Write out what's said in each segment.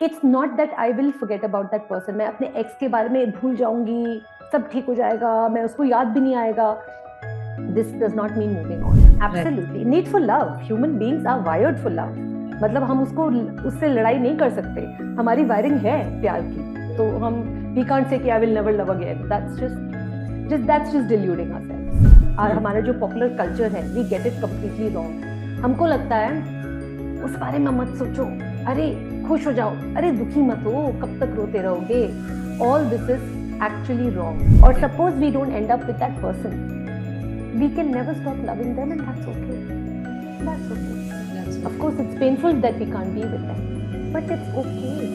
It's not that I will forget about that person, मैं अपने x के बारे में भूल जाऊंगी, सब ठीक हो जाएगा, मैं उसको याद भी नहीं आएगा. This does not mean moving on. Absolutely need for love, human beings are wired for love. मतलब हम उससे लड़ाई नहीं कर सकते, हमारी वायरिंग है प्यार की. तो हम वी कांट से कि I will never love again. That's just deluding ourselves. और हमारा जो पॉपुलर कल्चर है, we get it completely wrong. हमको लगता है उस बारे में मत सोचो, अरे खुश हो जाओ, अरे दुखी मत हो, कब तक रोते रहोगे. All this is actually wrong. और suppose we don't end up with that person, we can never stop loving them, and that's okay. That's okay. Of course, it's painful that we can't be with them, but it's okay.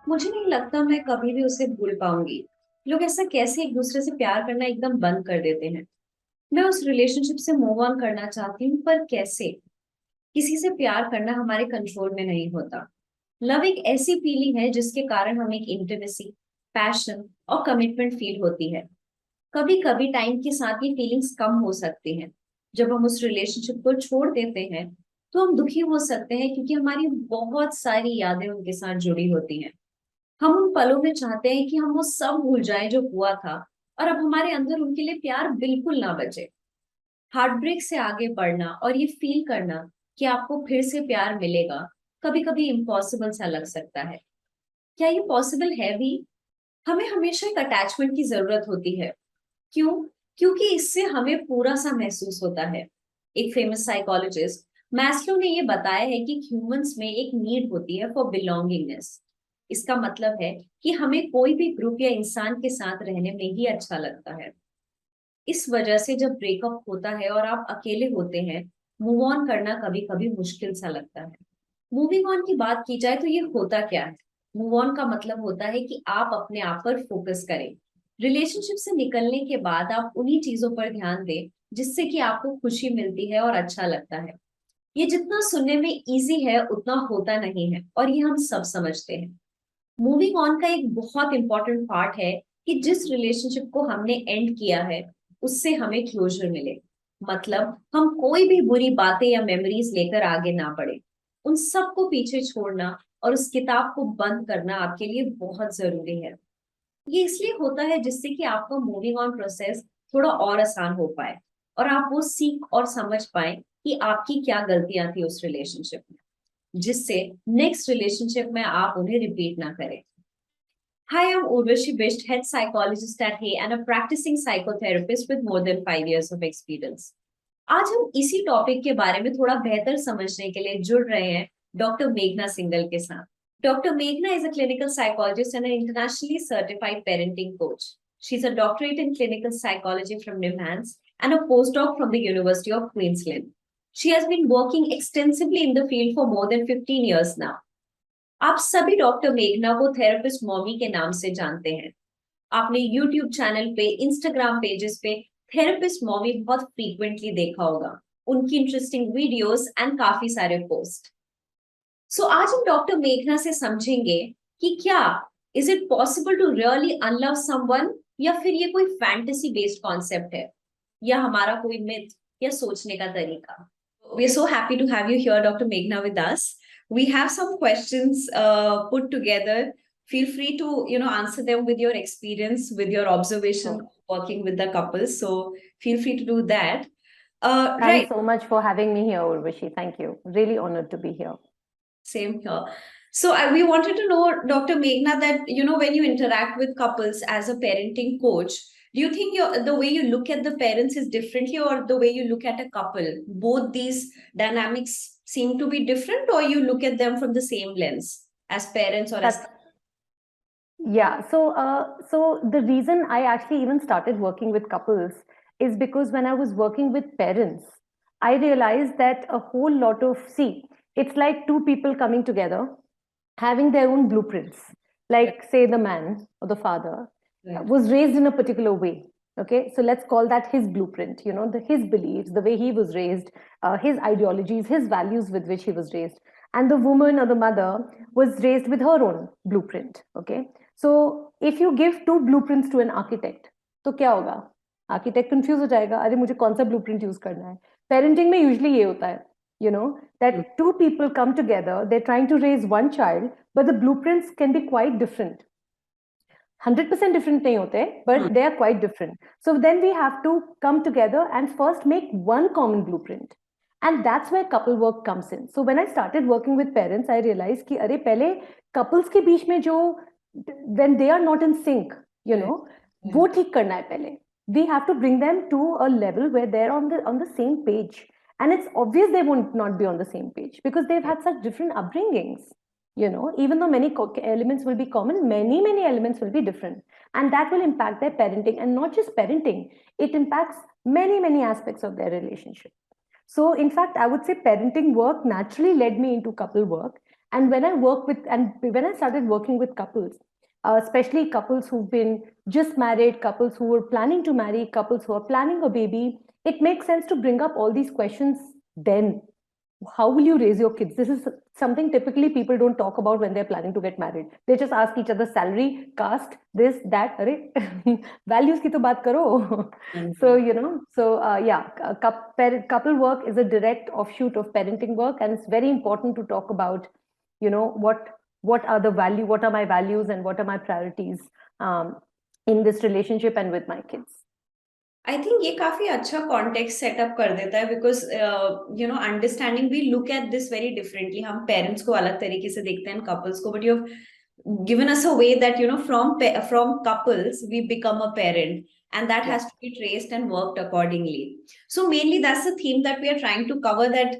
मुझे नहीं लगता मैं कभी भी उसे भूल पाऊंगी। लोग ऐसा कैसे एक दूसरे से प्यार करना एकदम बंद कर देते हैं। मैं उस रिलेशनशिप से मूव ऑन करना चाहती हूँ, पर कैसे? किसी से प्यार करना हमारे कंट्रोल में नहीं होता। लव एक ऐसी फीलिंग है जिसके कारण हमें एक इंटीमेसी, पैशन और कमिटमेंट फील होती है। कभी कभी टाइम के साथ ये फीलिंग्स कम हो सकती हैं। जब हम उस रिलेशनशिप को छोड़ देते हैं तो हम दुखी हो सकते हैं, क्योंकि हमारी बहुत सारी यादें उनके साथ जुड़ी होती हैं। हम उन पलों में चाहते हैं कि हम वो सब भूल जाएं जो हुआ था, और अब हमारे अंदर उनके लिए प्यार बिल्कुल ना बचे। हार्ट ब्रेक से आगे बढ़ना और ये फील करना कि आपको फिर से प्यार मिलेगा, कभी कभी इम्पॉसिबल सा लग सकता है। क्या ये पॉसिबल है भी? हमें हमेशा एक अटैचमेंट की जरूरत होती है। क्यों? क्योंकि इससे हमें पूरा सा महसूस होता है। एक फेमस साइकोलॉजिस्ट मैस्लो ने ये बताया है कि ह्यूमंस में एक नीड होती है फॉर बिलोंगिंगनेस। इसका मतलब है कि हमें कोई भी ग्रुप या इंसान के साथ रहने में ही अच्छा लगता है। इस वजह से जब ब्रेकअप होता है और आप अकेले होते हैं, मूव ऑन करना कभी कभी मुश्किल सा लगता है। मूविंग ऑन की बात की जाए तो ये होता क्या है? मूव ऑन का मतलब होता है कि आप अपने आप पर फोकस करें। रिलेशनशिप से निकलने के बाद आप उन्हीं चीजों पर ध्यान दें जिससे कि आपको खुशी मिलती है और अच्छा लगता है। ये जितना सुनने में इजी है उतना होता नहीं है, और ये हम सब समझते हैं। मूविंग ऑन का एक बहुत इंपॉर्टेंट पार्ट है कि जिस रिलेशनशिप को हमने एंड किया है उससे हमें क्लोजर मिले। मतलब हम कोई भी बुरी बातें या मेमोरीज लेकर आगे ना बढ़े। उन सबको पीछे छोड़ना और उस किताब को बंद करना आपके लिए बहुत जरूरी है। ये इसलिए होता है जिससे कि आपका मूविंग ऑन प्रोसेस थोड़ा और आसान हो पाए, और आप वो सीख और समझ पाए कि आपकी क्या गलतियां थी उस रिलेशनशिप में, जिससे नेक्स्ट रिलेशनशिप में आप उन्हें रिपीट ना करें। Hi, I'm Urvashi Bisht, head psychologist at Hay and a practicing psychotherapist with more than 5 years of experience. आज हम इसी टॉपिक के बारे में थोड़ा बेहतर समझने के लिए जुड़ रहे हैं डॉक्टर मेघना सिंगल के साथ। Dr. Meghna is a clinical psychologist and an internationally certified parenting coach. She's a doctorate in clinical psychology from NIMHANS and a postdoc from the University of Queensland. She has been working extensively in the field for more than 15 years now. आप सभी doctor मेघना को therapist mommy के नाम से जानते हैं। आपने यूट्यूब चैनल पे, इंस्टाग्राम पेजेस पे थेरेपिस्ट मॉमी बहुत फ्रीक्वेंटली देखा होगा, उनकी इंटरेस्टिंग वीडियोस एंड काफी सारे पोस्ट। सो आज हम डॉक्टर मेघना से समझेंगे कि क्या is it possible to really unlove someone, या फिर ये कोई फैंटेसी बेस्ड कॉन्सेप्ट है, या हमारा कोई मिथ या सोचने का तरीका। We are so happy to have you here, Dr. Meghna, with us. We have some questions put together. Feel free to, answer them with your experience, with your observation Sure. working with the couples. So feel free to do that. Thanks Right. so much for having me here, Urvashi. Thank you. Really honored to be here. Same here. So we wanted to know, Dr. Meghna, that when you interact with couples as a parenting coach, do you think the way you look at the parents is differently, or the way you look at a couple? Both these dynamics seem to be different, or you look at them from the same lens as parents or as. That's Yeah. So the reason I actually even started working with couples is because when I was working with parents, I realized that a whole lot of, see, it's like two people coming together, having their own blueprints. Like, say, the man or the father was raised in a particular way. Okay, so let's call that his blueprint. His beliefs, the way he was raised, his ideologies, his values with which he was raised. And the woman or the mother was raised with her own blueprint. Okay, so if you give two blueprints to an architect, तो क्या होगा? Architect confuse हो जाएगा, अरे मुझे कौन सा blueprint use करना है. पेरेंटिंग में यूजुअली ये होता है, you know, that two people come together, they're trying to raise one child, but the blueprints can be quite different. 100% different nahi hote, but they are quite different. So then we have to come together and first make one common blueprint. And that's where couple work comes in. So when I started working with parents, I realized कि अरे पहले couples के बीच में जो when they are not in sync, you know, वो ठीक करना है पहले. We have to bring them to a level where they're on the same page. And it's obvious they won't not be on the same page because they've had such different upbringings. You know, even though many elements will be common, many elements will be different, and that will impact their parenting. And not just parenting, it impacts many aspects of their relationship. So in fact, I would say parenting work naturally led me into couple work. And when I started working with couples, especially couples who've been just married, couples who were planning to marry, couples who are planning a baby, it makes sense to bring up all these questions then. How will you raise your kids? This is something typically people don't talk about when they're planning to get married. They just ask each other salary, caste, this, that. Values ki to baat karo. So, you know, couple work is a direct offshoot of parenting work, and it's very important to talk about, you know, what are my values and what are my priorities in this relationship and with my kids. I think ये काफी अच्छा context setup कर देता है because you know understanding we look at this very differently. हम parents को अलग तरीके से देखते हैं कपल्स को, but you have given us a way that you know from couples we become a parent and that has to be traced and worked accordingly. So mainly that's the theme that we are trying to cover, that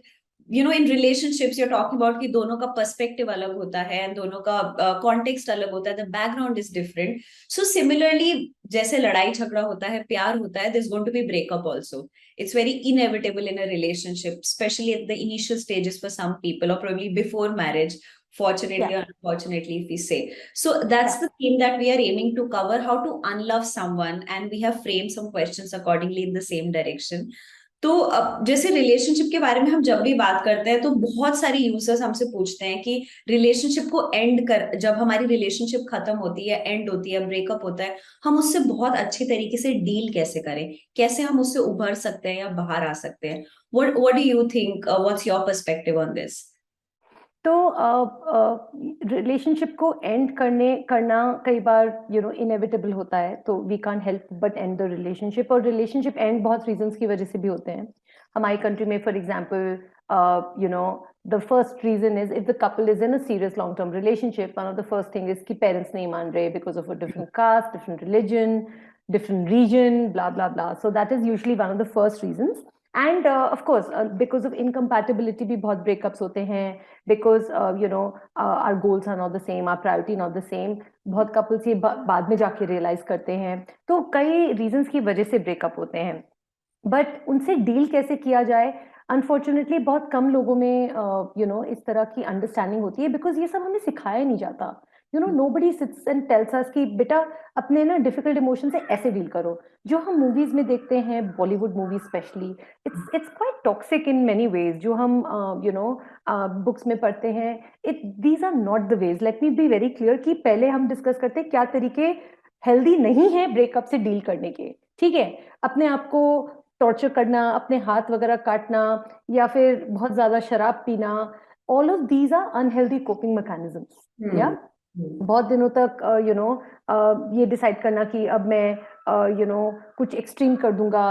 you know in relationships you're talking about कि दोनों का perspective अलग होता है and दोनों का context अलग होता है, the background is different. So similarly जैसे लड़ाई झगड़ा होता है, प्यार होता है, there's going to be breakup also. It's very inevitable in a relationship, especially at the initial stages for some people, or probably before marriage, fortunately or unfortunately if we say. So that's the theme that we are aiming to cover, how to unlove someone, and we have framed some questions accordingly in the same direction. तो जैसे relationship के बारे में हम जब भी बात करते हैं तो बहुत सारे यूजर्स हमसे पूछते हैं कि रिलेशनशिप को एंड कर, जब हमारी रिलेशनशिप खत्म होती है, एंड होती है, ब्रेकअप होता है, हम उससे बहुत अच्छी तरीके से डील कैसे करें, कैसे हम उससे उभर सकते हैं या बाहर आ सकते हैं. What do you think, what's your perspective on this? तो रिलेशनशिप को एंड करना कई बार यू नो इनएविटेबल होता है, तो we can't help but end the relationship. और रिलेशनशिप एंड बहुत रीजंस की वजह से भी होते हैं. हमारी कंट्री में for example you know the first reason is if the couple is in a serious long term relationship, one of the first thing is कि पेरेंट्स नहीं मान रहे because of a different caste, different religion, different region, blah blah blah. So that is usually one of the first reasons. And of course because of incompatibility भी बहुत breakups होते हैं, because you know our goals are not the same, our priority not the same. बहुत couples ये बाद में जाके realize करते हैं. तो कई reasons की वजह से breakup होते हैं, but उनसे deal कैसे किया जाए, अनफॉर्चुनेटली बहुत कम लोगों में यू नो इस तरह की अंडरस्टैंडिंग होती है, बिकॉज ये सब हमें सिखाया नहीं जाता. You know nobody sits and tells us कि बेटा अपने ना डिफिकल्ट इमोशन से ऐसे डील करो. जो हम मूवीज में देखते हैं, Bollywood movies specially, it's quite toxic in many ways. जो हम यू नो बुक्स में पढ़ते हैं, these are not the ways. Let me be very clear कि पहले हम डिस्कस करते हैं क्या तरीके हेल्दी नहीं है ब्रेकअप से डील करने के. ठीक है, अपने आप को टॉर्चर करना, अपने हाथ वगैरह काटना, या फिर बहुत ज्यादा शराब पीना, all of these are unhealthy coping mechanisms. या बहुत दिनों तक यू नो ये डिसाइड करना कि अब मैं यू नो कुछ एक्सट्रीम कर दूंगा,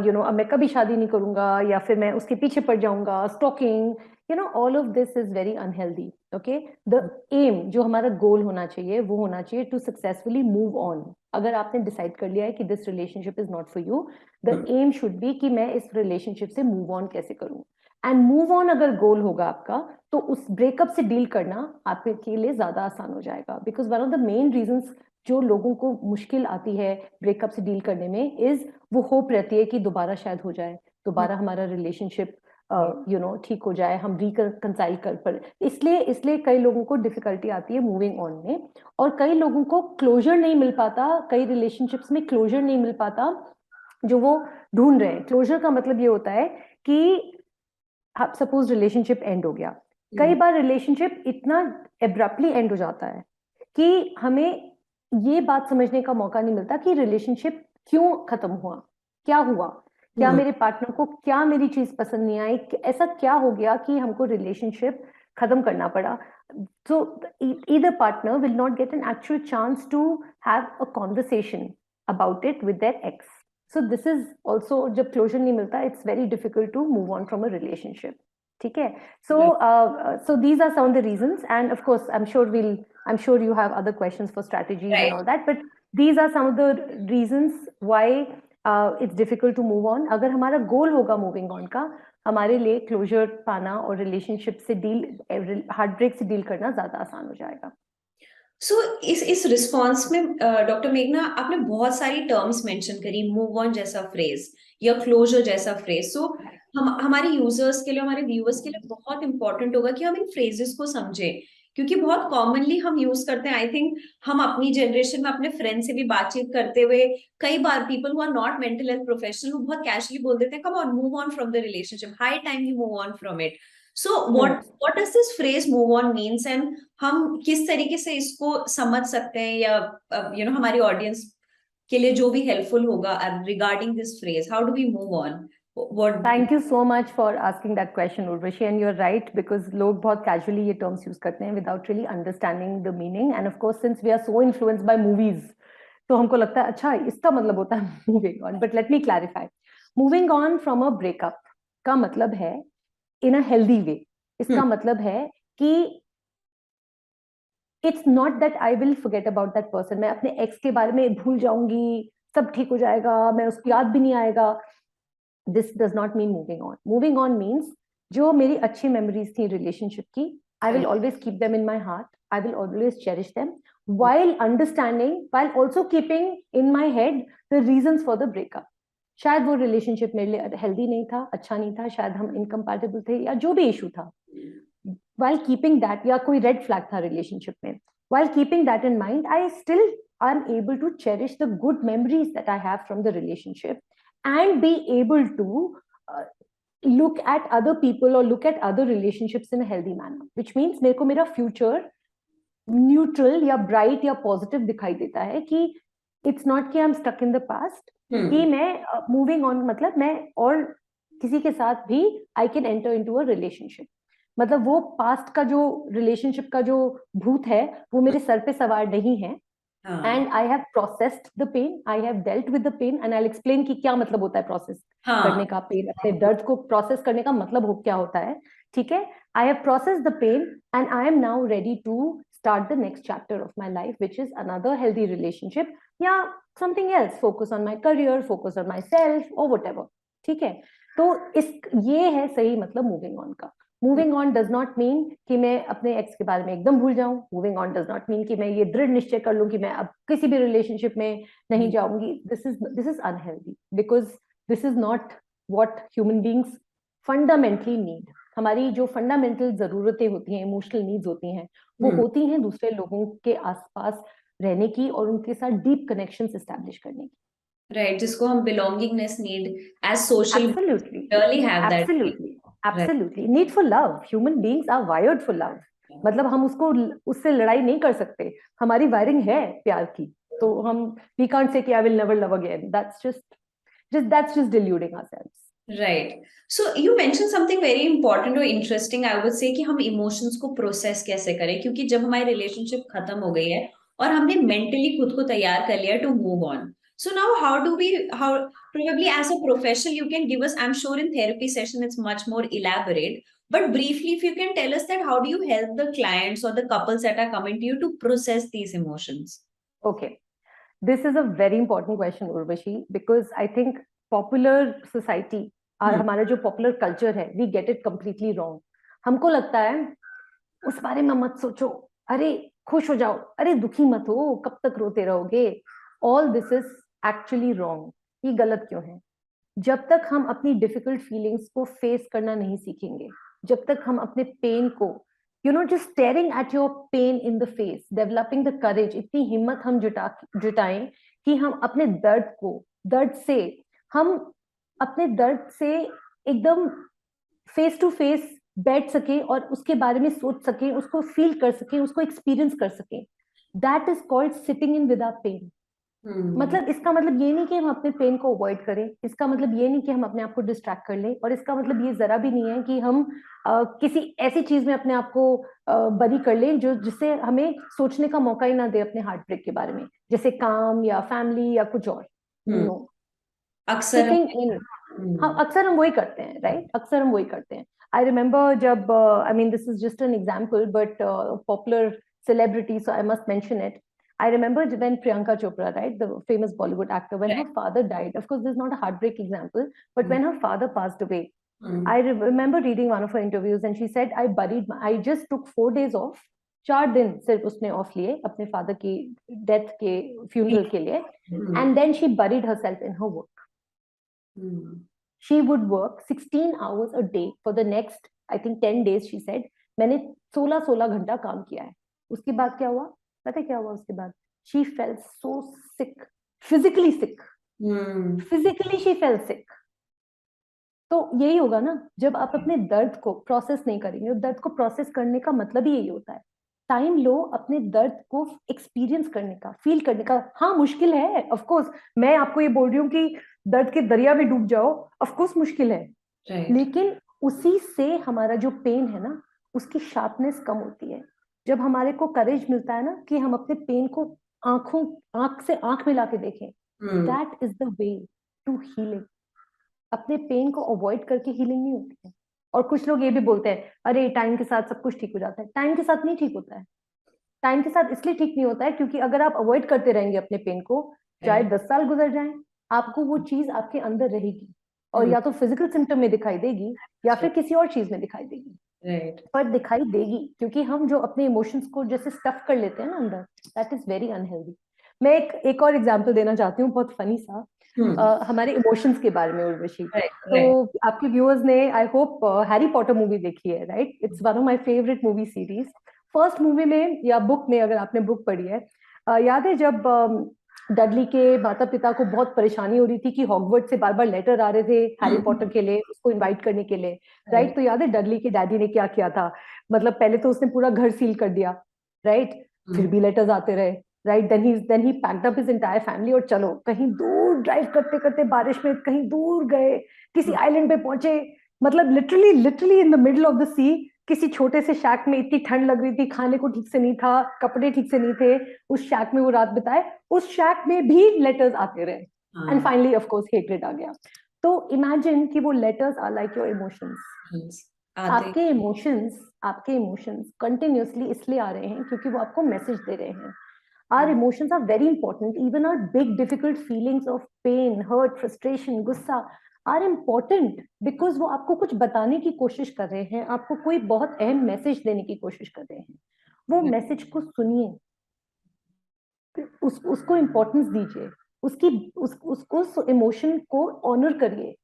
यू नो अब मैं कभी शादी नहीं करूंगा, या फिर मैं उसके पीछे पड़ जाऊंगा, stalking, you know all of this is very unhealthy. Okay, the aim जो हमारा गोल होना चाहिए वो होना चाहिए टू सक्सेसफुली मूव ऑन. अगर आपने डिसाइड कर लिया है कि this relationship is not for you, the aim should be कि मैं इस रिलेशनशिप से मूव ऑन कैसे करूं. एंड मूव ऑन अगर गोल होगा आपका, तो उस ब्रेकअप से डील करना आपके लिए ज्यादा आसान हो जाएगा. Because one of the main reasons जो लोगों को मुश्किल आती है ब्रेकअप से डील करने में इज वो होप रहती है कि दोबारा शायद हो जाए, दोबारा हमारा रिलेशनशिप यू नो ठीक हो जाए, हम रिकंसाइल कर पर. इसलिए कई लोगों को डिफिकल्टी आती है मूविंग ऑन में, और कई लोगों को क्लोजर नहीं मिल पाता, कई रिलेशनशिप्स में क्लोजर नहीं मिल पाता जो वो ढूंढ रहे हैं. क्लोजर का मतलब ये होता है कि सपोज रिलेशनशिप एंड हो गया. कई बार रिलेशनशिप इतना एब्रप्टली एंड हो जाता है कि हमें ये बात समझने का मौका नहीं मिलता कि रिलेशनशिप क्यों खत्म हुआ, क्या हुआ. क्या मेरे पार्टनर को क्या मेरी चीज पसंद नहीं आई, ऐसा क्या हो गया कि हमको रिलेशनशिप खत्म करना पड़ा. So either partner will not get an actual chance to have a conversation about it with their ex. So this is also, जब closure नहीं मिलता, it's very difficult to move on from a relationship. ठीक है? So so these are some of the reasons, and of course I'm sure you have other questions for strategies Right. and all that, but these are some of the reasons why it's difficult to move on. अगर हमारा गोल होगा moving on का, हमारे लिए closure पाना और relationship से deal, heart break से डील करना ज्यादा आसान हो जाएगा. सो इस रिस्पॉन्स में डॉक्टर मेघना आपने बहुत सारी टर्म्स मेंशन करी, मूव ऑन जैसा फ्रेज या क्लोजर जैसा फ्रेज. सो हमारे यूजर्स के लिए, हमारे व्यूअर्स के लिए बहुत इंपॉर्टेंट होगा कि हम इन फ्रेजेस को समझें, क्योंकि बहुत कॉमनली हम यूज करते हैं. आई थिंक हम अपनी जनरेशन में अपने फ्रेंड से भी बातचीत करते हुए कई बार people who are not mental health professional वो बहुत कैजुअली बोल देते हैं, come on move on from the relationship, high time you move on from it. So what does this phrase move on means, and हम किस तरीके से इसको समझ सकते हैं, या हमारी ऑडियंस के लिए जो भी हेल्पफुल होगा regarding this phrase, how do we move on? Thank you so much for asking that question, Urvashi, and you're right, because लोग बहुत casually ये terms use करते हैं without really understanding the meaning. And of course, since we are so influenced by movies, तो हमको लगता है अच्छा इसका मतलब होता है moving on. But let me clarify. Moving on from a breakup का मतलब है in a healthy way. इसका मतलब है कि it's not that I will forget about that person. मैं अपने ex के बारे में भूल जाऊंगी, सब ठीक हो जाएगा, मैं उसको याद भी नहीं आएगा. This does not mean moving on. Moving on means जो मेरी अच्छी memories थी relationship की, I will always keep them in my heart. I will always cherish them while understanding, while also keeping in my head the reasons for the breakup. शायद वो relationship मेरे लिए healthy नहीं था, अच्छा नहीं था, शायद हम incompatible थे, या जो भी issue था. While keeping that, या कोई red flag था relationship में, while keeping that in mind, I still am able to cherish the good memories that I have from the relationship and be able to look at other people or look at other relationships in a healthy manner, which means मेरे को मेरा future neutral या bright या positive दिखाई देता है कि it's not कि I'm stuck in the past, कि मैं moving on मतलब मैं और किसी के साथ भी I can enter into a relationship. मतलब वो past का जो relationship का जो भूत है वो मेरे सर पे सवार नहीं है. And I have processed the pain, I have dealt with the pain, and I'll explain कि क्या मतलब होता है process करने का, pain, अपने दर्द को process करने का मतलब क्या होता है. ठीक है? I have processed the pain and I am now ready to start the next chapter of my life, which is another healthy relationship या something else, focus on my career, focus on myself or whatever. ठीक है? तो ये है सही मतलब moving on का. Moving on does not mean कि मैं अपने एक्स के बारे में एकदम भूल जाऊं. Moving on does not mean कि मैं ये दृढ़ निश्चय कर लूं कि मैं अब किसी भी रिलेशनशिप में नहीं जाऊंगी. This is unhealthy because this is not what human beings fundamentally need. हमारी जो फंडामेंटल जरूरतें होती हैं, इमोशनल नीड्स होती हैं, वो होती हैं दूसरे लोगों के आसपास रहने की और उनके साथ डीप कनेक्शंस एस्टैब्लिश करने की. Right, जिसको हम belongingness need as social Absolutely. really have that. Absolutely. Absolutely. Need for love. Human beings are wired for love. मतलब हम उससे लड़ाई नहीं कर सकते. हमारी वायरिंग है प्यार की. तो हम we can't say कि I will never love again. That's just deluding ourselves. Right. So you mentioned something very important or interesting. I would say कि हम emotions को process कैसे करें, क्योंकि जब हमारी relationship खत्म हो गई है और हमने mentally खुद को तैयार कर लिया to move on. So now how probably as a professional you can give us, I'm sure in therapy session it's much more elaborate, but briefly if you can tell us that how do you help the clients or the couples that are coming to you to process these emotions? Okay. This is a very important question, Urvashi, because I think popular society और हमारा जो popular culture है, we get it completely wrong. हमको लगता है उस बारे में मत सोचो, अरे खुश हो जाओ, अरे दुखी मत हो, कब तक रोते रहोगे. All this is actually wrong. ये गलत क्यों है? जब तक हम अपनी डिफिकल्ट फीलिंग्स को फेस करना नहीं सीखेंगे, जब तक हम अपने पेन को just staring at your pain in the face, developing the courage, इतनी हिम्मत हम जुटाएं कि हम अपने दर्द से एकदम फेस टू फेस बैठ सके और उसके बारे में सोच सके, उसको फील कर सके, उसको एक्सपीरियंस कर सके. That is called sitting in with our pain. मतलब इसका मतलब ये नहीं कि हम अपने पेन को अवॉइड करें, इसका मतलब ये नहीं कि हम अपने आप को डिस्ट्रैक्ट कर लें, और इसका मतलब ये जरा भी नहीं है कि हम किसी ऐसी चीज में अपने आप को बरी कर लें जो जिससे हमें सोचने का मौका ही ना दे अपने हार्ट ब्रेक के बारे में, जैसे काम या फैमिली या कुछ और। हम्म। नो, अक्सर सिटिंग इन, हाँ हम्म अक्सर हम वही करते हैं, राइट, अक्सर हम वही करते हैं। आई रिमेम्बर जब, I mean this is just an example but popular celebrity, so I must mention it. I remember when Priyanka Chopra, right, the famous Bollywood actor, when her father died. Of course, this is not a heartbreak example, but when her father passed away, I remember reading one of her interviews, and she said, I just took 4 days off. 4 दिन सिर्फ उसने of लिए अपने father की death के funeral के लिए, and then she buried herself in her work. She would work 16 hours a day for the next, I think 10 days, she said. मैंने 16 घंटा काम किया है। उसके बाद क्या हुआ, पता है क्या हुआ उसके बाद? She felt so sick, physically sick. Physically she felt sick. तो यही होगा ना, जब आप अपने दर्द को प्रोसेस नहीं करेंगे, और दर्द को प्रोसेस करने का मतलब ही यही होता है, टाइम लो अपने दर्द को एक्सपीरियंस करने का, फील करने का। हाँ मुश्किल है, ऑफ कोर्स, मैं आपको ये बोल रही हूँ कि दर्द के दरिया में डूब जाओ, ऑफ कोर्स मुश्किल है, लेकिन उसी से हमारा जो पेन है ना, उसकी शार्पनेस कम होती है। जब हमारे को करेज मिलता है ना कि हम अपने पेन को आंख से आंख मिला के देखें, that is the way to healing. अपने पेन को अवॉइड करके हीलिंग नहीं होती है। और कुछ लोग ये भी बोलते हैं, अरे टाइम के साथ सब कुछ ठीक हो जाता है। टाइम के साथ नहीं ठीक होता है। टाइम के साथ इसलिए ठीक नहीं होता है क्योंकि अगर आप अवॉइड करते रहेंगे अपने पेन को, चाहे 10 साल गुजर जाए, आपको वो चीज आपके अंदर रहेगी, और या तो फिजिकल सिम्टम में दिखाई देगी या फिर किसी और चीज में दिखाई देगी, पर दिखाई देगी, क्योंकि हम जो अपने इमोशंस को जैसे स्टफ कर लेते हैं ना अंदर, दैट इज वेरी अनहेल्दी। मैं एक और एग्जांपल देना चाहती हूँ, बहुत फनी सा, हमारे इमोशंस के बारे में, उर्वशी। तो आपके व्यूअर्स ने, I hope, Harry Potter movie देखी है, right? It's one of my favourite movie series. First movie में या बुक में, अगर आपने बुक पढ़ी है, याद है जब डडली के माता पिता को बहुत परेशानी हो रही थी कि हॉगवर्ट्स से बार बार लेटर आ रहे थे हैरी पॉटर के लिए, उसको इनवाइट करने के लिए, राइट? तो याद है डडली के डैडी ने क्या किया था? मतलब पहले तो उसने पूरा घर सील कर दिया, राइट? फिर भी लेटर्स आते रहे, right? Then he packed up his entire family और चलो कहीं दूर ड्राइव करते करते बारिश में कहीं दूर गए, किसी आइलैंड पे पहुंचे, मतलब literally in the middle of the sea, किसी छोटे से शैक में, इतनी ठंड लग रही थी, खाने को ठीक से नहीं था, कपड़े ठीक से नहीं थे, उस शैक में वो रात बिताए, उस शैक में भी लेटर्स आते रहे, and finally of course hatred आ गया। तो इमेजिन कि वो letters are like your emotions. आपके इमोशंस कंटिन्यूअसली इसलिए आ रहे हैं क्योंकि वो आपको मैसेज दे रहे हैं। Our emotions are very important. Even our big difficult feelings of pain, hurt, frustration, गुस्सा are important because वो आपको कुछ बताने की कोशिश कर रहे हैं, आपको कोई बहुत अहम मैसेज देने की कोशिश कर रहे हैं। वो मैसेज को सुनिए, उसको इम्पोर्टेंस दीजिए, उसको इमोशन को ऑनर करिए,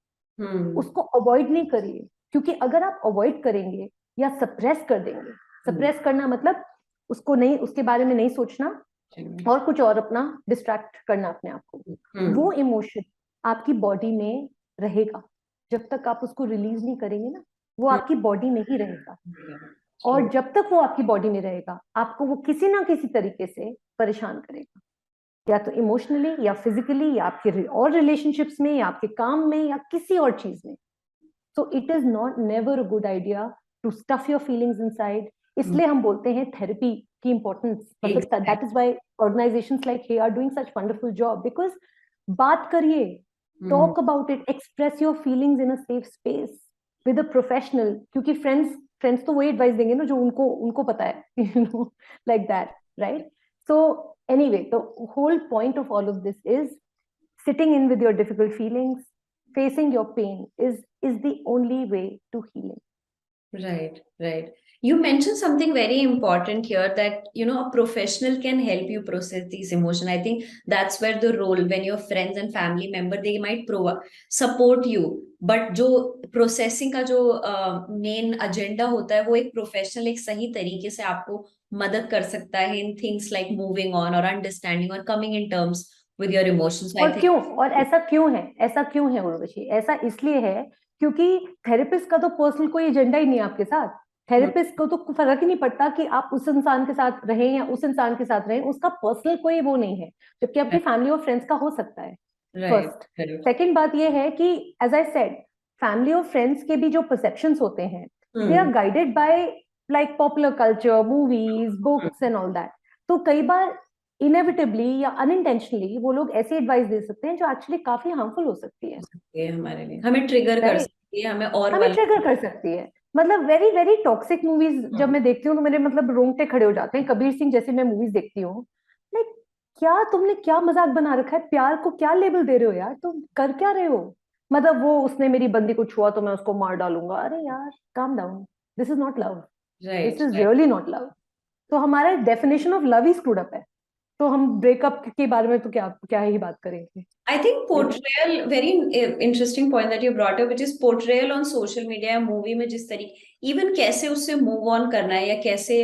उसको अवॉइड नहीं करिए, क्योंकि अगर आप अवॉइड करेंगे या सप्रेस कर देंगे, सप्रेस करना मतलब उसको नहीं, उसके बारे में नहीं सोचना और कुछ और अपना डिस्ट्रैक्ट करना अपने आप को, वो इमोशन आपकी बॉडी में रहेगा। जब तक आप उसको रिलीज नहीं करेंगे ना, वो आपकी बॉडी में ही रहेगा, और जब तक वो आपकी बॉडी में रहेगा, आपको वो किसी ना किसी तरीके से परेशान करेगा, या तो इमोशनली या फिजिकली या आपके और रिलेशनशिप्स में या आपके काम में या किसी और चीज में। So it is not never a good idea to stuff your feelings inside. इसलिए हम बोलते हैं थेरेपी की इंपॉर्टेंस, मतलब that is why organisations like they are doing such wonderful job, because बात करिए, talk about it, express your feelings in a safe space with a professional, क्योंकि friends तो वही एडवाइस देंगे ना जो उनको पता है, you know, like that, right? So anyway, the whole point of all of this is sitting in with your difficult feelings, facing your pain is the only way to healing. Right. You mentioned something very important here, that a professional can help you process these emotions. I think that's where the role, when your friends and family member, they might support you, but जो processing का जो main agenda होता है, वो एक professional एक सही तरीके से आपको मदद कर सकता है in things like moving on और अंडरस्टैंडिंग और coming in terms with your emotions. और ऐसा क्यों है उर्वशी? ऐसा इसलिए है क्योंकि थेरेपिस्ट का तो पर्सनल कोई एजेंडा ही नहीं है आपके साथ। थेरेपिस्ट को तो फर्क ही नहीं पड़ता कि आप उस इंसान के साथ रहें या उस इंसान के साथ रहें, उसका पर्सनल कोई वो नहीं है, जबकि आपकी फैमिली और फ्रेंड्स का हो सकता है। Right, first. करेक्ट। सेकंड बात ये है कि एज आई सेड, फैमिली और फ्रेंड्स के भी जो परसेप्शंस होते हैं, they are guided by like popular culture, movies, books and all that. तो कई बार इनएविटेबली या अनइंटेंशनली वो लोग ऐसी एडवाइस दे सकते हैं जो एक्चुअली काफी हार्मफुल हो सकती है, ये हमारे लिए हमें ट्रिगर कर राइट? सकती है, हमें और हमें वाला। ट्रिगर कर सकती है। मतलब वेरी वेरी टॉक्सिक मूवीज जब मैं देखती हूँ तो मेरे मतलब रोंगटे खड़े हो जाते हैं। कबीर सिंह जैसी मैं मूवीज देखती हूँ, लाइक क्या तुमने क्या मजाक बना रखा है, प्यार को क्या लेबल दे रहे हो यार, तुम कर क्या रहे हो? मतलब वो उसने मेरी बंदी को छुआ तो मैं उसको मार डालूंगा, अरे यार calm down, this is not love, this right, is right. Really not love. तो हमारा definition of love he screwed up है। तो हम ब्रेकअप के बारे में तो क्या क्या ही बात करेंगे, I think you know? portrayal, very interesting point that you brought up, which is portrayal on social media या मूवी में जिस तरीके, even कैसे उससे मूव ऑन करना है, या कैसे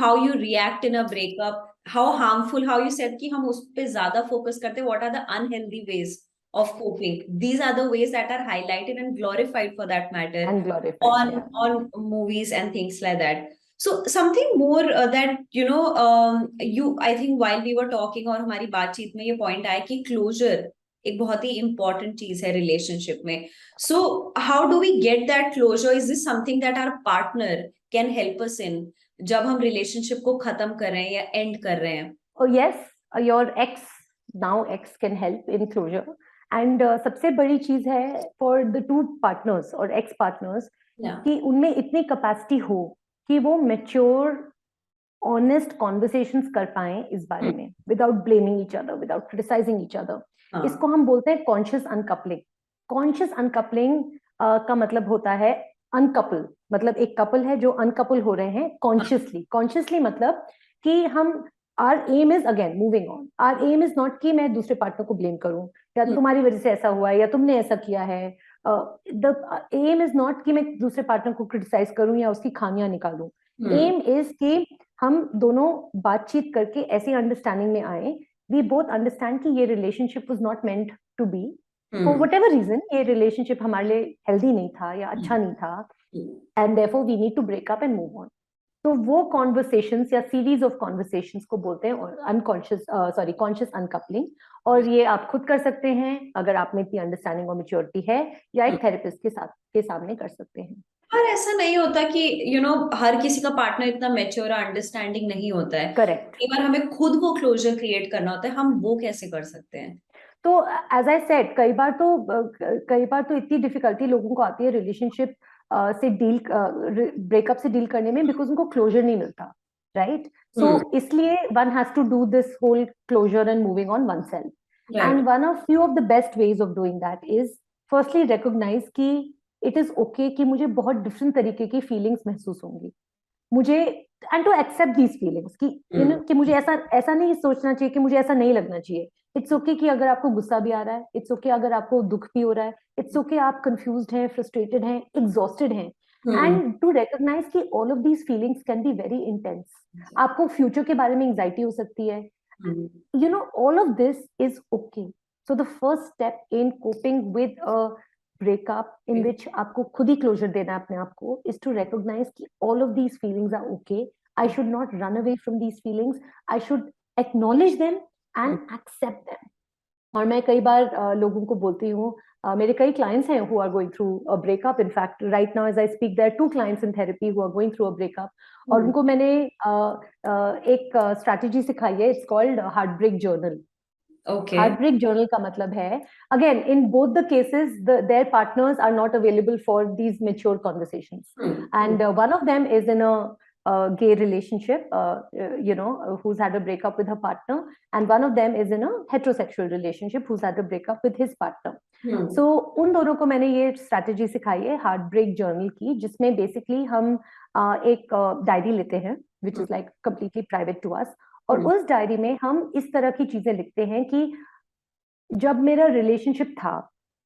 how you react in a breakup, how harmful, how you said कि हम उस पे ज्यादा फोकस करते हैं, what are the unhealthy ways of coping, these are the ways that are highlighted and glorified for that matter and glorified, या on movies and things like that. So something more that you, I think while we were talking और हमारी बातचीत में ये point आया कि closure एक बहुत ही important चीज है relationship में. So how do we get that closure? Is this something that our partner can help us in जब हम relationship को खत्म कर रहे हैं या end कर रहे हैं? Oh yes, your ex, now ex can help in closure. And सबसे बड़ी चीज है for the two partners और ex partners Yeah. कि उनमें इतनी कैपेसिटी हो कि वो मेच्योर ऑनेस्ट कॉन्वर्सेशंस कर पाए इस बारे में, without blaming each other, without criticising each other. हाँ. इसको हम बोलते हैं कॉन्शियस अनकपलिंग. कॉन्शियस अनकपलिंग का मतलब होता है अनकपल, मतलब एक कपल है जो अनकपल हो रहे हैं कॉन्शियसली. कॉन्शियसली मतलब कि हम, our aim is again moving on. Our aim is not कि मैं दूसरे पार्टनर को ब्लेम करूं या तुम्हारी वजह से ऐसा हुआ है या तुमने ऐसा किया है. द एम इज नॉट कि मैं दूसरे पार्टनर को क्रिटिसाइज करूं या उसकी खामियां निकालूं. एम इज कि हम दोनों बातचीत करके ऐसी अंडरस्टैंडिंग में आए, वी बोथ अंडरस्टैंड कि ये relationship was not meant to be, for whatever reason ये रिलेशनशिप हमारे लिए हेल्दी नहीं था या अच्छा नहीं था, and therefore we need to break up and move on. तो वो कॉन्वर्सेशंस या सीरीज ऑफ कॉन्वर्सेशंस को बोलते हैं अनकॉन्शियस कॉन्शियस अनकपलिंग. और ये आप खुद कर सकते हैं अगर आप में इतनी अंडरस्टैंडिंग और मेच्योरिटी है, या एक थेरेपिस्ट के सामने कर सकते हैं. पर ऐसा नहीं होता कि हर किसी का पार्टनर इतना मैच्योर और अंडरस्टैंडिंग नहीं होता है. करेक्ट. कई बार हमें खुद वो क्लोजर क्रिएट करना होता है, हम वो कैसे कर सकते हैं? तो एज आई सेड, कई बार तो इतनी डिफिकल्टी लोगों को आती है रिलेशनशिप से डील, ब्रेकअप से डील करने में, बिकॉज उनको क्लोजर नहीं मिलता, राइट? सो इसलिए one has to do this whole closure and moving on oneself. And one of few of the best ways of doing that is firstly recognise कि it is okay कि मुझे बहुत different तरीके की feelings महसूस होंगी, मुझे, and to accept these feelings कि मुझे ऐसा नहीं सोचना चाहिए कि मुझे ऐसा नहीं लगना चाहिए. इट्स ओके कि अगर आपको गुस्सा भी आ रहा है, इट्स ओके अगर आपको दुख भी हो रहा है, इट्स ओके आप कंफ्यूज्ड हैं, फ्रस्ट्रेटेड हैं, एग्जॉस्टेड हैं, एंड टू रिकॉग्नाइज कि all of these feelings can be very intense. आपको फ्यूचर के बारे में एंजाइटी हो सकती है, all of this is okay. So the first step in coping with a breakup in which आपको खुद ही क्लोजर देना है अपने आप को, इज टू रिकॉग्नाइज कि all of these feelings are okay. I should not run away from these feelings, I should acknowledge them and accept them. और मैं कई बार लोगों को बोलती हूँ, मेरे कई क्लाइंट्स हैं who are going through a breakup. In fact, right now as I speak, there are 2 clients in therapy who are going through a breakup. और उनको मैंने एक स्ट्रैटेजी सिखाई है, it's called heartbreak journal. Okay. Heartbreak journal का मतलब है, again, in both the cases, their partners are not available for these mature conversations. And one of them is in a gay relationship, who's had a breakup with her partner, and one of them is in a heterosexual relationship who's had a breakup with his partner. So उन दोनों को मैंने ये strategy सिखाई है heartbreak journal की, जिसमें basically हम एक डायरी लेते हैं which is like completely private to us, और उस डायरी में हम इस तरह की चीजें लिखते हैं कि जब मेरा रिलेशनशिप था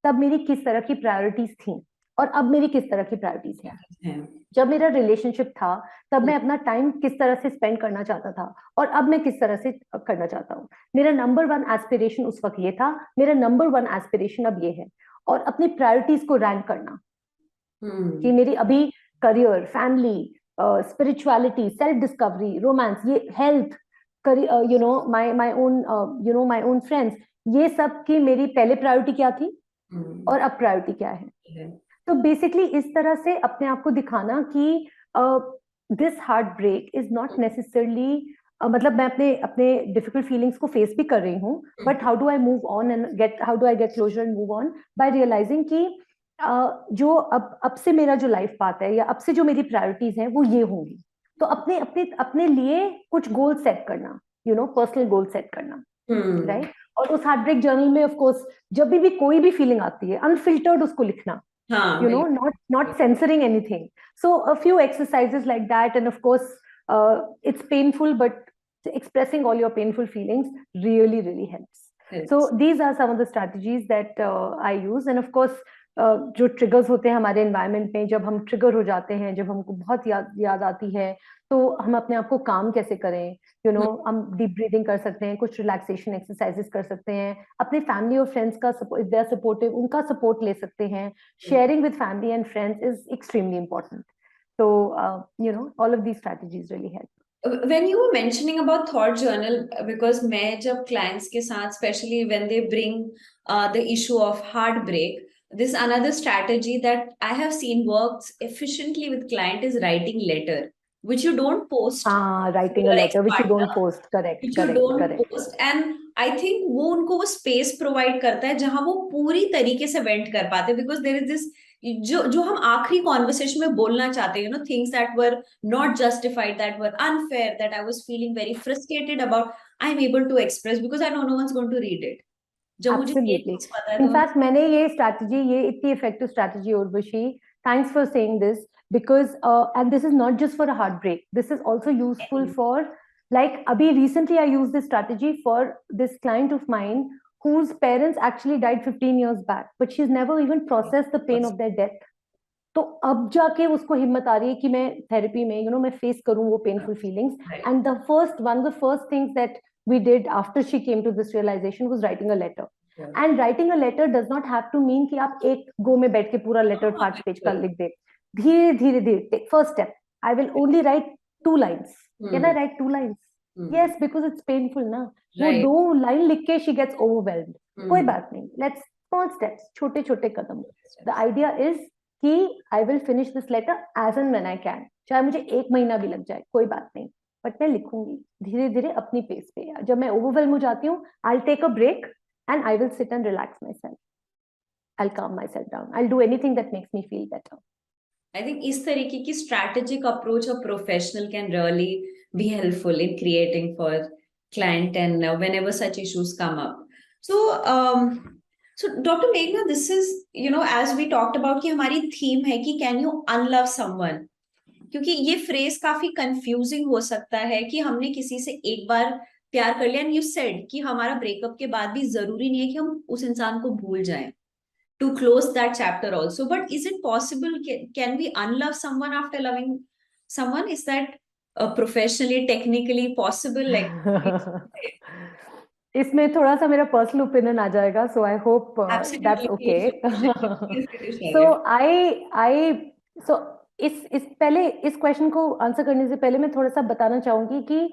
तब मेरी किस तरह की प्रायोरिटीज थी और अब मेरी किस तरह की प्रायोरिटीज हैं. जब मेरा रिलेशनशिप था तब मैं अपना टाइम किस तरह से स्पेंड करना चाहता था और अब मैं किस तरह से करना चाहता हूँ. मेरा नंबर 1 एस्पिरेशन उस वक्त ये था, मेरा नंबर 1 एस्पिरेशन अब ये है. और अपनी प्रायोरिटीज को रैंक करना कि मेरी अभी career, family, spirituality, self discovery, romance, ये health, you know my own, you know my own friends, ये सब की मेरी पहले प्रायोरिटी क्या थी और अब प्रायोरिटी क्या है। तो बेसिकली इस तरह से अपने आप को दिखाना कि this heartbreak is not necessarily, मतलब मैं अपने अपने डिफिकल्ट फीलिंग्स को फेस भी कर रही हूँ, but how do I move on and get, how do I get closure and move on by realising कि जो अब से मेरा जो लाइफ पाथ है या अब से जो मेरी प्रायोरिटीज हैं वो ये होंगी। तो अपने अपने अपने लिए कुछ गोल सेट करना, you know personal goal set करना, राइट। और उस हार्ट ब्रेक जर्नल में ऑफ कोर्स जब भी कोई भी फीलिंग आती है अनफिल्टर्ड उसको लिखना, हाँ, you know, not censoring anything. So a few exercises like that, and of course it's painful, but expressing all your painful feelings really helps. So these are some of the strategies that I use, and of course जो triggers होते हैं हमारे environment में, जब हम trigger हो जाते हैं, जब हमको बहुत याद आती है, तो हम अपने आप को काम कैसे करें, यू नो हम डीप ब्रीदिंग कर सकते हैं, कुछ रिलैक्सेशन एक्सरसाइजेस कर सकते हैं, अपने फैमिली और फ्रेंड्स का इफ दे आर सपोर्टिव उनका सपोर्ट ले सकते हैं। Sharing with family and friends is extremely important. So, you know, all of these strategies really help. When you were mentioning about thought journal, because मैं जब clients के साथ, especially when they bring the issue of heartbreak, this another strategy that I have seen works efficiently with client is writing letter, which you don't post. Writing a letter which you don't post. Correct. Which you don't post, and I think वो उनको वो space provide करता है जहां वो पूरी तरीके से vent कर पाते हैं, because there is this जो हम आखिरी कॉन्वर्सेशन में बोलना चाहते हैं, things that were not justified, that were unfair, that I was feeling very frustrated about, I am able to express because I know no one's going to read it. जब मुझे ये चीज पता है, इनफैक्ट मैंने ये स्ट्रैटेजी, ये इतनी effective strategy, Urvashi, thanks for saying this, because and this is not just for a heartbreak, this is also useful for, like abhi recently I used this strategy for this client of mine whose parents actually died 15 years back, but she's never even processed the pain of their death. तो अब जाके उसको हिम्मत आ रही है कि मैं therapy में, यू नो, मैं फेस करूं वो painful feelings, and the first things that we did after she came to this realization was writing a letter. And writing a letter does not have to mean कि आप एक गो में बैठ के पूरा लेटर 5 पेज का लिख दे, धीरे धीरे first step, I will only write 2 lines. Can I write 2 lines? Yes, because it's painful ना, वो 2 लाइन लिख के she gets overwhelmed. कोई बात नहीं, let's small steps, छोटे छोटे कदम. The idea is कि I will finish this letter as and when I can. चाहे मुझे 1 महीना भी लग जाए, कोई बात नहीं, बट मैं लिखूंगी धीरे धीरे अपनी पेस पे। जब मैं ओवरवेल्म हो जाती हूँ, I'll take a break and I will sit and relax myself. I'll calm myself down. I'll do anything that makes me feel better. I think इस तरीके की strategic approach a professional can really be helpful in creating for client and whenever such issues come up. So Dr. Meghna, this is, as we talked about कि हमारी theme है कि can you unlove someone? क्योंकि ये phrase काफी confusing हो सकता है कि हमने किसी से एक बार प्यार कर लिया, एंड यू सेड कि हमारा ब्रेकअप के बाद भी जरूरी नहीं है कि हम उस इंसान को भूल जाएं, to close that chapter also, but is it possible, can we unlove someone after loving someone? Is that professionally, technically possible? इसमें थोड़ा सा मेरा पर्सनल ओपिनियन आ जाएगा, so I hope that's okay. So इस क्वेश्चन को आंसर करने से पहले मैं थोड़ा सा बताना चाहूंगी कि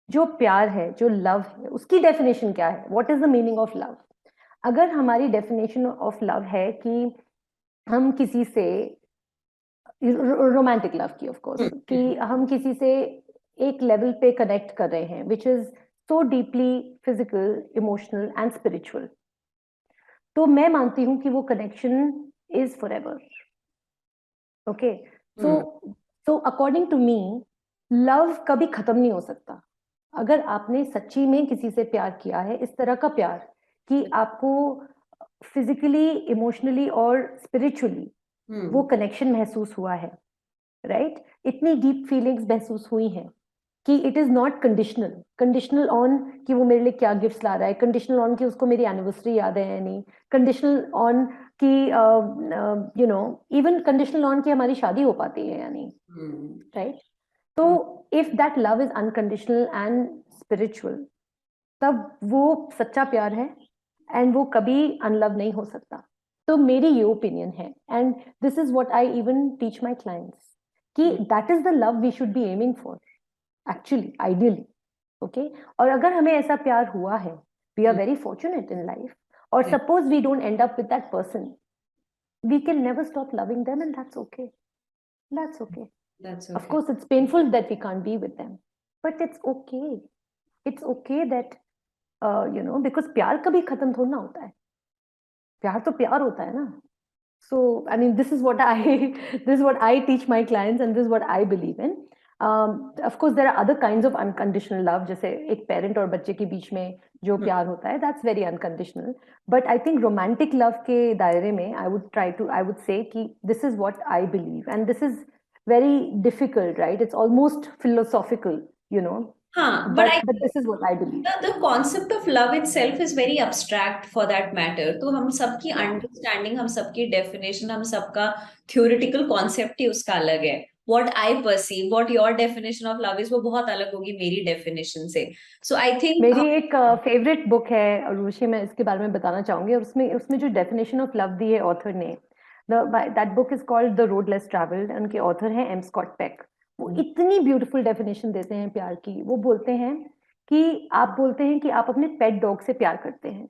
जो प्यार है, जो लव है, उसकी डेफिनेशन क्या है, what is the meaning of love. अगर हमारी डेफिनेशन ऑफ लव है कि हम किसी से, रोमांटिक लव की ऑफ कोर्स, कि हम किसी से एक लेवल पे कनेक्ट कर रहे हैं, which is so deeply physical, emotional and spiritual, तो मैं मानती हूं कि वो connection is forever. Okay, so according to me, love कभी खत्म नहीं हो सकता। अगर आपने सच्ची में किसी से प्यार किया है, इस तरह का प्यार कि आपको फिजिकली, इमोशनली और स्पिरिचुअली वो कनेक्शन महसूस हुआ है, राइट, इतनी डीप फीलिंग्स महसूस हुई हैं कि it is not conditional on कि वो मेरे लिए क्या गिफ्ट्स ला रहा है, कंडीशनल ऑन कि उसको मेरी एनिवर्सरी याद है या नहीं, कंडीशनल ऑन कि you know, even conditional on कि हमारी शादी हो पाती है या नहीं, राइट। तो if that love is unconditional and spiritual, तब वो सच्चा प्यार है एंड वो कभी अनलव नहीं हो सकता। तो मेरी ये ओपिनियन है, and this is what I even teach my clients, कि that is the love we should be aiming for actually, ideally. Okay, और अगर हमें ऐसा प्यार हुआ है, we are very fortunate in life, और suppose we don't end up with that person, we can never stop loving them, and that's okay. That's okay. Of course, it's painful that we can't be with them, but it's okay. It's okay that because प्यार कभी खत्म थोड़ा ना होता है. प्यार तो प्यार होता है ना. So, I mean, this is what I teach my clients, and this is what I believe in. Of course, there are other kinds of unconditional love, जैसे एक parent और बच्चे के बीच में जो प्यार होता है, that's very unconditional. But I think romantic love के दायरे में, I would say कि this is what I believe, and this is very difficult, right? It's almost philosophical, हाँ, but this is what I believe. The concept of love itself is very abstract for that matter. तो हम सबकी understanding, हम सबकी definition, हम सबका theoretical concept ही उसका अलग है. What I perceive, what your definition of love is, वो बहुत अलग होगी मेरी definition से. So I think मेरी एक फेवरेट बुक है उर्वशी, मैं इसके बारे में बताना चाहूंगी, और उसमें जो डेफिनेशन ऑफ लव दी है ऑथर ने, that book is called the road less travelled, उनके ऑथर हैं एम स्कॉट पेक. वो इतनी ब्यूटीफुल डेफिनेशन देते हैं प्यार की. वो बोलते हैं कि आप बोलते हैं कि आप अपने पेट डॉग से प्यार करते हैं,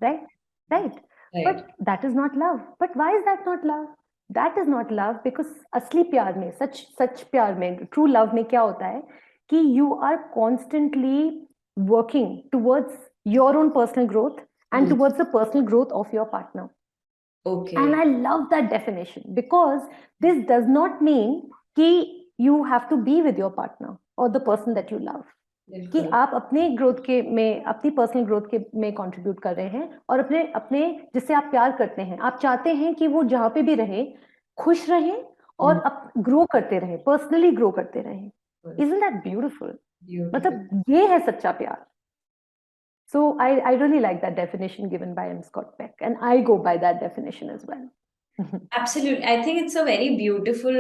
right, but that is not love. But why is that not love? That is not love because असली प्यार में, सच प्यार में, ट्रू लव में क्या होता है कि you are constantly working towards your own personal growth and towards the personal growth of your partner. Okay. And I love that definition, because this does not mean कि you have to be with your partner or the person that you love. कि आप अपने growth के में, अपनी personal growth के में contribute कर रहे हैं, और अपने जिससे आप प्यार करते हैं, आप चाहते हैं कि वो जहां पे भी रहे खुश रहें और ग्रो करते रहें, पर्सनली ग्रो करते रहें. Isn't that beautiful? मतलब ये है सच्चा प्यार. So I really like that definition given by M. Scott Peck, and I go by that definition as well. Absolutely. I think it's a very beautiful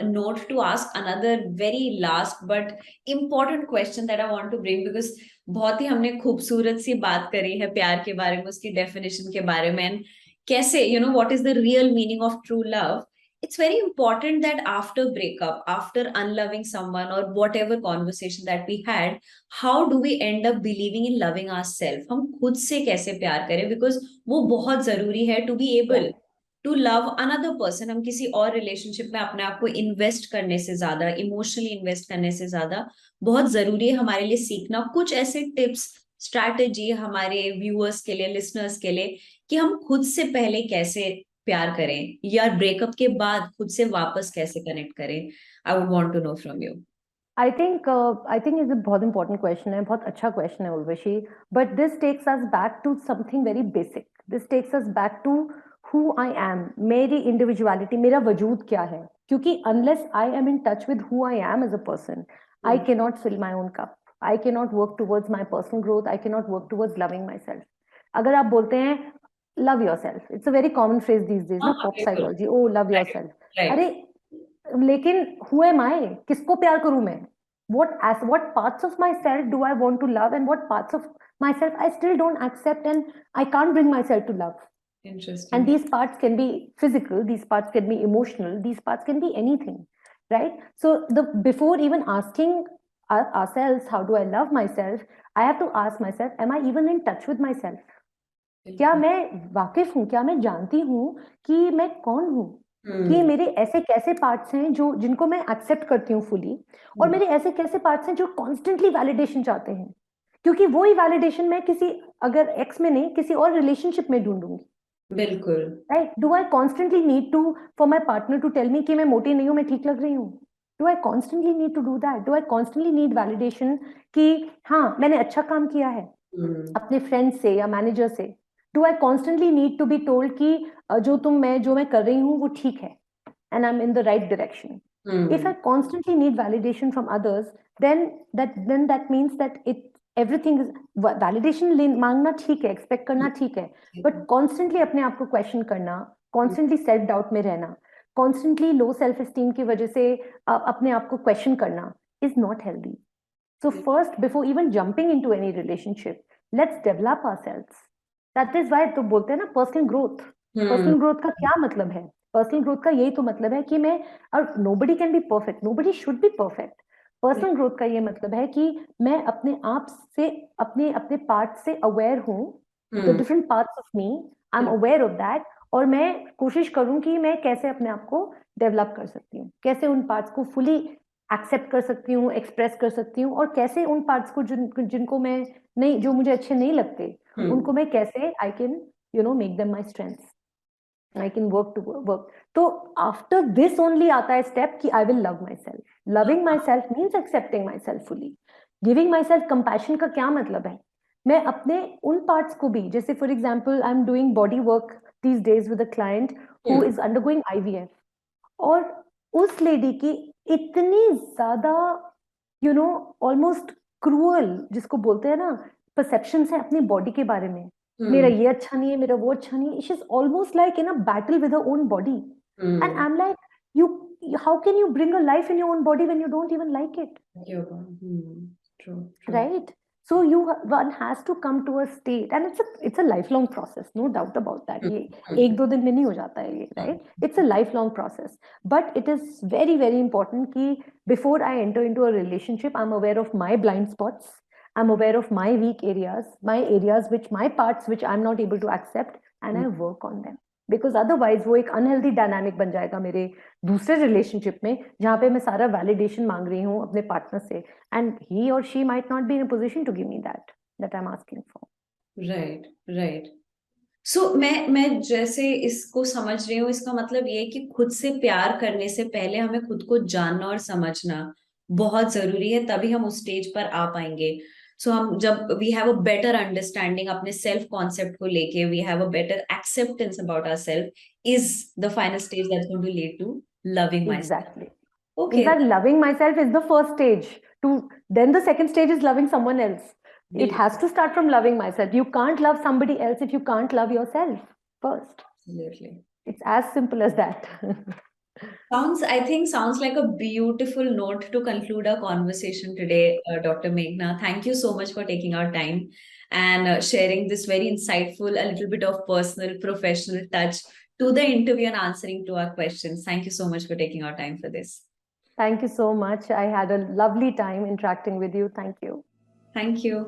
note to ask another very last but important question that I want to bring, because बहुत ही हमने खूबसूरत सी बात करी है प्यार के बारे में, उसकी definition के बारे में, कैसे, what is the real meaning of true love. It's very important that after breakup, after unloving someone or whatever conversation that we had, how do we end up believing in loving ourselves? हम खुद से कैसे प्यार करें, because वो बहुत जरूरी है to be able to love another person. हम किसी और रिलेशनशिप में अपने आप को इन्वेस्ट करने से ज्यादा, इमोशनली इन्वेस्ट करने से ज्यादा, बहुत जरूरी है हमारे लिए सीखना कुछ ऐसे टिप्स, स्ट्रैटेजी हमारे व्यूअर्स के लिए, लिसनर्स के लिए, कि हम खुद से पहले कैसे प्यार करें, या ब्रेकअप के बाद खुद से वापस कैसे कनेक्ट करें. I would want to know from you. I think it's a बहुत important question है, बहुत अच्छा question है Urvashi, but this takes us back to something very basic. This takes us back to who I am, मेरी individuality, मेरा वजूद क्या है, क्योंकि unless I am in touch with who I am as a person, I cannot fill my own cup. I cannot work towards my personal growth. I cannot work towards loving myself. अगर आप बोलते हैं love yourself, it's a very common phrase these days, ना, pop psychology, oh love yourself. अरे लेकिन who am I? किसको प्यार करूं मैं? What parts of myself do I want to love, and what parts of myself I still don't accept, and I can't bring myself to love. Interesting. And these parts can be physical, these parts can be emotional, these parts can be anything, right? So before even asking ourselves how do I love myself, I have to ask myself, am I even in touch with myself? क्या मैं वाकिफ हूँ, क्या मैं जानती हूँ कि मैं कौन हूँ, कि मेरे ऐसे कैसे पार्ट्स हैं जो जिनको मैं एक्सेप्ट करती हूँ फुली, और मेरे ऐसे कैसे पार्ट्स हैं जो कॉन्स्टेंटली वैलिडेशन चाहते हैं, क्योंकि वही वैलिडेशन मैं किसी, अगर एक्स में नहीं, किसी और रिलेशनशिप में ढूंढूंगी. बिल्कुल, right. Do I constantly need to for my partner to tell me कि मैं मोटी नहीं हूँ, मैं ठीक लग रही हूँ? Do I constantly need to do that? Do I constantly need validation कि हाँ मैंने अच्छा काम किया है अपने फ्रेंड्स से या मैनेजर से? Do I constantly need to be told कि जो मैं कर रही हूँ वो ठीक है, and I'm in the right direction? If I constantly need validation from others, then that means that everything is validation मांगना ठीक है, expect करना ठीक है, but constantly अपने आप को question करना, constantly self doubt में रहना, constantly low self esteem की वजह से अपने आप को question करना is not healthy. So first, before even jumping into any relationship, let's develop ourselves. That is why तो बोलते हैं ना पर्सनल ग्रोथ. पर्सनल ग्रोथ का क्या मतलब है? पर्सनल ग्रोथ का यही तो मतलब है कि मैं, और nobody can be perfect, nobody should be perfect. Personal growth का ये मतलब है कि मैं अपने आप से, अपने अपने पार्ट से अवेयर हूँ, the different parts of me, I am aware of that, और मैं कोशिश करूं कि मैं कैसे अपने आप को डेवलप कर सकती हूँ, कैसे उन पार्ट्स को फुली एक्सेप्ट कर सकती हूँ, एक्सप्रेस कर सकती हूँ, और कैसे उन पार्ट्स को जिनको मैं नहीं, जो मुझे अच्छे नहीं लगते, उनको मैं कैसे I can make them my strengths, I can work to work. तो after this only आता है step कि I will love myself. Loving myself means accepting myself fully. Giving myself compassion का क्या मतलब है? मैं अपने उन parts को भी, जैसे for example I'm doing body work these days with a client who is undergoing IVF, और उस लेडी की इतनी ज्यादा ऑलमोस्ट क्रूअल, जिसको बोलते हैं ना, परसेप्शन है अपनी बॉडी के बारे में, मेरा ये अच्छा नहीं है, मेरा वो अच्छा नहीं है, she is almost like in a battle with her own body, and I am like, you how can you bring a life in your own body when you don't even like it? True. Right? So one has to come to a state, and it's a lifelong process, no doubt about that. ये एक दो दिन में नहीं हो जाता है ये, right? It's a lifelong process, but it is very very important कि before I enter into a relationship, I'm aware of my blind spots, I'm aware of my weak areas, my parts which I'm not able to accept, and I work on them. Because otherwise वो एक unhealthy dynamic बन जाएगा मेरे दूसरे relationship में, जहाँ पे मैं सारा वैलिडेशन मांग रही हूँ अपने पार्टनर से, एंड ही और she might not be in a position to give me that I am asking for. Right. So मैं जैसे इसको समझ रही हूँ, इसका मतलब ये है कि खुद से प्यार करने से पहले हमें खुद को जानना और समझना बहुत जरूरी है, तभी हम उस स्टेज पर आ पाएंगे। सो हम जब we have a better understanding अपने सेल्फ कॉन्सेप्ट को लेके, we have a better acceptance about ourself, is the final stage that's going to lead to loving myself. Exactly. In okay. fact, loving myself is the first stage. Then the second stage is loving someone else. It has to start from loving myself. You can't love somebody else if you can't love yourself first. Absolutely. It's as simple as that. Sounds like a beautiful note to conclude our conversation today, Dr. Meghna. Thank you so much for taking our time and sharing this very insightful, a little bit of personal, professional touch to the interview and answering to our questions. Thank you so much for taking our time for this. Thank you so much. I had a lovely time interacting with you. Thank you. Thank you.